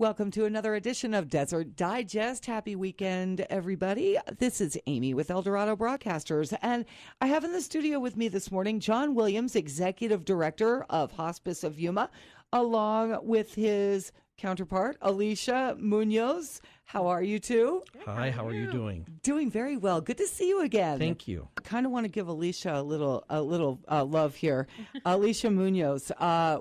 Welcome to another edition of Desert Digest. Happy weekend, everybody. This is Amy with Eldorado Broadcasters, and I have in the studio with me this morning John Williams, Executive Director of Hospice of Yuma, along with his counterpart, Alysia Munoz. How are you two? Hi, how are you doing? Doing very well. Good to see you again. Thank you. I kind of want to give Alysia a little love here. Alysia Munoz,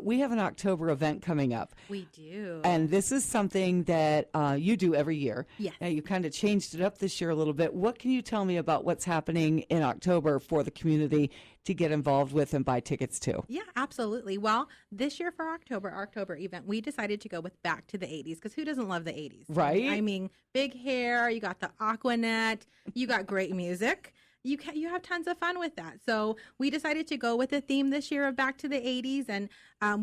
we have an October event coming up. We do. And this is something that you do every year. Yes. Now, you kind of changed it up this year a little bit. What can you tell me about what's happening in October for the community to get involved with and buy tickets to? Yeah, absolutely. Well, this year for our October event, we decided to go with back to the 80s, because who doesn't love the 80s? Right. I mean, big hair, you got the Aquanet, you got great music. You have tons of fun with that. So we decided to go with the theme this year of Back to the 80s, and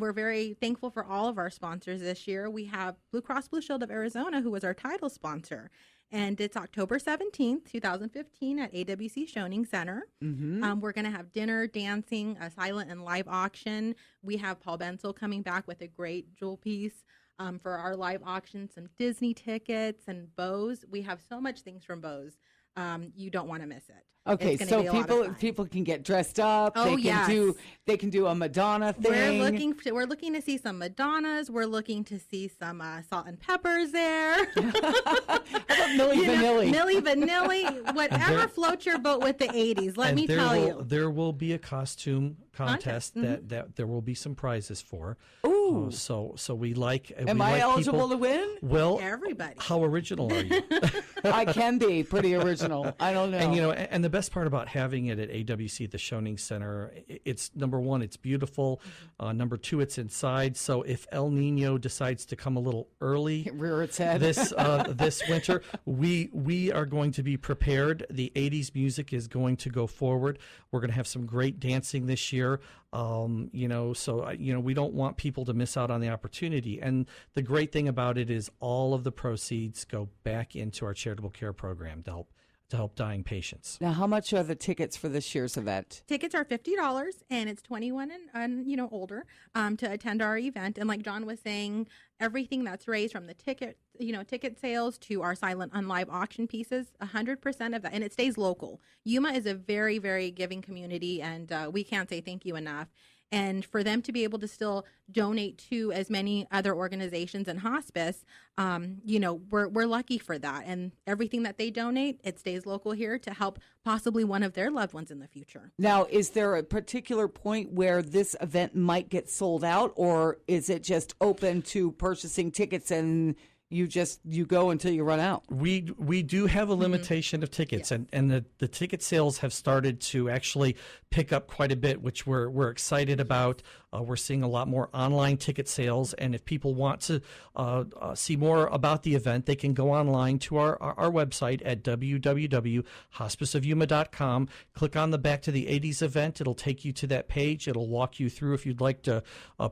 we're very thankful for all of our sponsors this year. We have Blue Cross Blue Shield of Arizona, who was our title sponsor. And it's October 17th, 2015 at AWC Shoning Center. Mm-hmm. We're going to have dinner, dancing, a silent and live auction. We have Paul Bensel coming back with a great jewel piece for our live auction, some Disney tickets and Bose. We have so much things from Bose. You don't want to miss it. Okay, so people can get dressed up. Oh, they can do a Madonna thing. We're looking to see some Madonnas. We're looking to see some Salt and Peppers there. How about Milli Vanilli? Milli Vanilli, whatever floats your boat with the 80s. Let me tell you, there will be a costume contest that there will be some prizes for. Ooh, so we like. Am I eligible to win? Well, everybody. How original are you? I can be pretty original. I don't know. And and the best part about having it at AWC, the Shoning Center, it's number one, it's beautiful. Number two, it's inside. So if El Nino decides to come a little early, rear its head this winter, we are going to be prepared. The 80s music is going to go forward. We're going to have some great dancing this year. We don't want people to miss out on the opportunity. And the great thing about it is all of the proceeds go back into our charitable care program to help dying patients. Now, how much are the tickets for this year's event? Tickets are $50, and it's 21 and older to attend our event. And like John was saying, everything that's raised from the ticket sales to our silent and live auction pieces, 100% of that, and it stays local. Yuma is a very, very giving community, and we can't say thank you enough. And for them to be able to still donate to as many other organizations and hospice, we're lucky for that. And everything that they donate, it stays local here to help possibly one of their loved ones in the future. Now, is there a particular point where this event might get sold out, or is it just open to purchasing tickets and you go until you run out? We do have a limitation of tickets, yes. and the ticket sales have started to actually pick up quite a bit, which we're excited about. We're seeing a lot more online ticket sales, and if people want to see more about the event, they can go online to our website at www.hospiceofyuma.com. Click on the Back to the 80s event. It'll take you to that page. It'll walk you through if you'd like to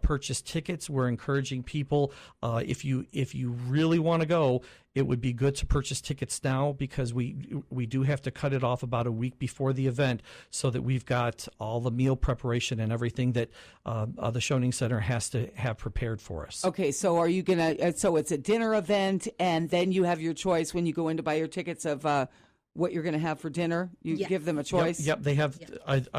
purchase tickets. We're encouraging people, if you really want to go, it would be good to purchase tickets now, because we do have to cut it off about a week before the event, so that we've got all the meal preparation and everything that the Shoning Center has to have prepared for us. Okay, so are you so it's a dinner event, and then you have your choice when you go in to buy your tickets of what you're going to have for dinner? You Yes. give them a choice? Yep, they have. Yes.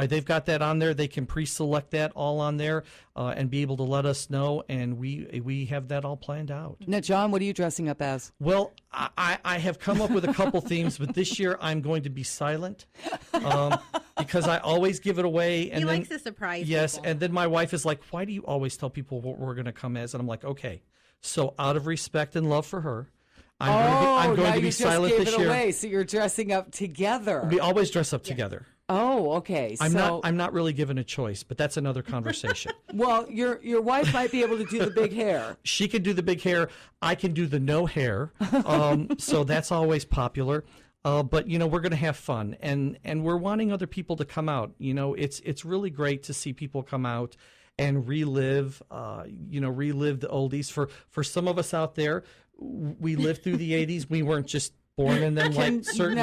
They've got that on there. They can pre-select that all on there and be able to let us know, and we have that all planned out. Now, John, what are you dressing up as? Well, I have come up with a couple themes, but this year I'm going to be silent because I always give it away. And He then, likes to surprise Yes, people. and then my wife is like, "Why do you always tell people what we're going to come as?" And I'm like, "Okay." So out of respect and love for her, I'm going to be silent this year. Away, so you're dressing up together. We always dress up together. Oh, okay. I'm not really given a choice, but that's another conversation. Well, your wife might be able to do the big hair. She can do the big hair. I can do the no hair. So that's always popular. But we're going to have fun, and we're wanting other people to come out. It's really great to see people come out and relive the oldies. For some of us out there, we lived through the 80s. We weren't just born in them like certain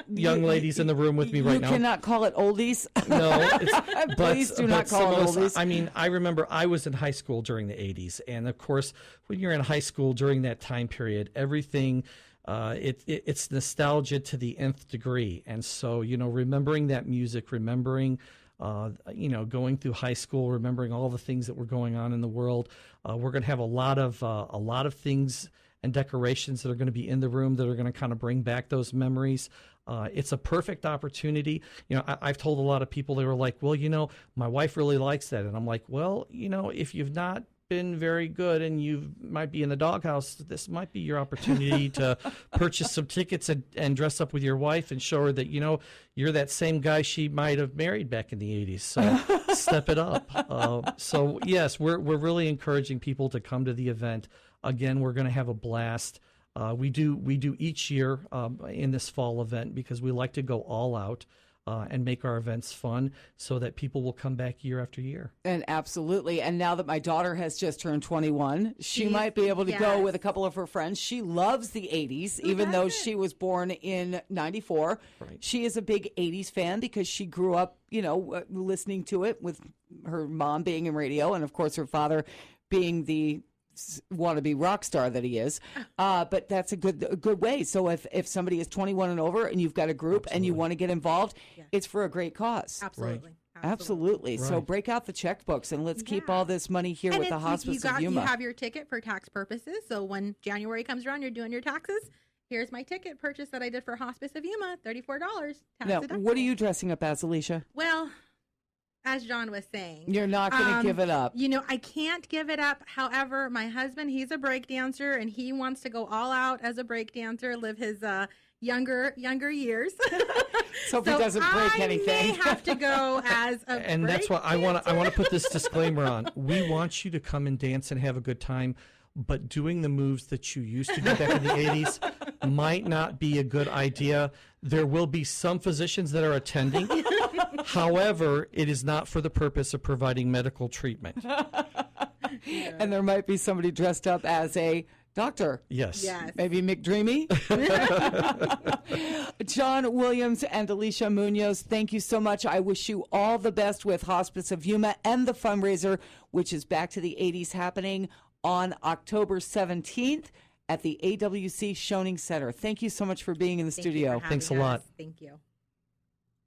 young ladies in the room with me right now. You cannot call it oldies. No, Please do not call it oldies. I mean, I remember I was in high school during the 80s, and of course, when you're in high school during that time period, everything. It's nostalgia to the nth degree, and so remembering that music, remembering going through high school, remembering all the things that were going on in the world. We're going to have a lot of things and decorations that are going to be in the room that are going to kind of bring back those memories. It's a perfect opportunity. I've told a lot of people, they were like, well, my wife really likes that, and I'm like, well, if you've not been very good and you might be in the doghouse, this might be your opportunity to purchase some tickets and dress up with your wife and show her that you're that same guy she might have married back in the 80s. So step it up. So yes, we're really encouraging people to come to the event. Again, we're going to have a blast. We do each year in this fall event because we like to go all out. And make our events fun so that people will come back year after year. And absolutely. And now that my daughter has just turned 21, she might be able to go with a couple of her friends. She loves the 80s, even though she was born in 94. Right. She is a big 80s fan because she grew up, listening to it with her mom being in radio and, of course, her father being the wannabe rock star that he is, but that's a good way. So if somebody is 21 and over and you've got a group and you want to get involved, it's for a great cause. Absolutely. Right. Absolutely. Right. So break out the checkbooks and let's keep all this money here with the Hospice of Yuma. You have your ticket for tax purposes. So when January comes around, you're doing your taxes. Here's my ticket purchase that I did for Hospice of Yuma, $34. Now, what are you dressing up as, Alysia? Well, as John was saying, you're not going to give it up. I can't give it up. However, my husband, he's a break dancer, and he wants to go all out as a break dancer, live his younger years. So he doesn't break anything. I may have to go as a and break that's why I want to put this disclaimer on. We want you to come and dance and have a good time, but doing the moves that you used to do back in the 80s might not be a good idea. There will be some physicians that are attending. However, it is not for the purpose of providing medical treatment. And there might be somebody dressed up as a doctor. Yes. Maybe McDreamy. John Williams and Alysia Munoz, thank you so much. I wish you all the best with Hospice of Yuma and the fundraiser, which is Back to the 80s, happening on October 17th at the AWC Schoening Center. Thank you so much for being in the studio. Thanks a lot. Thank you.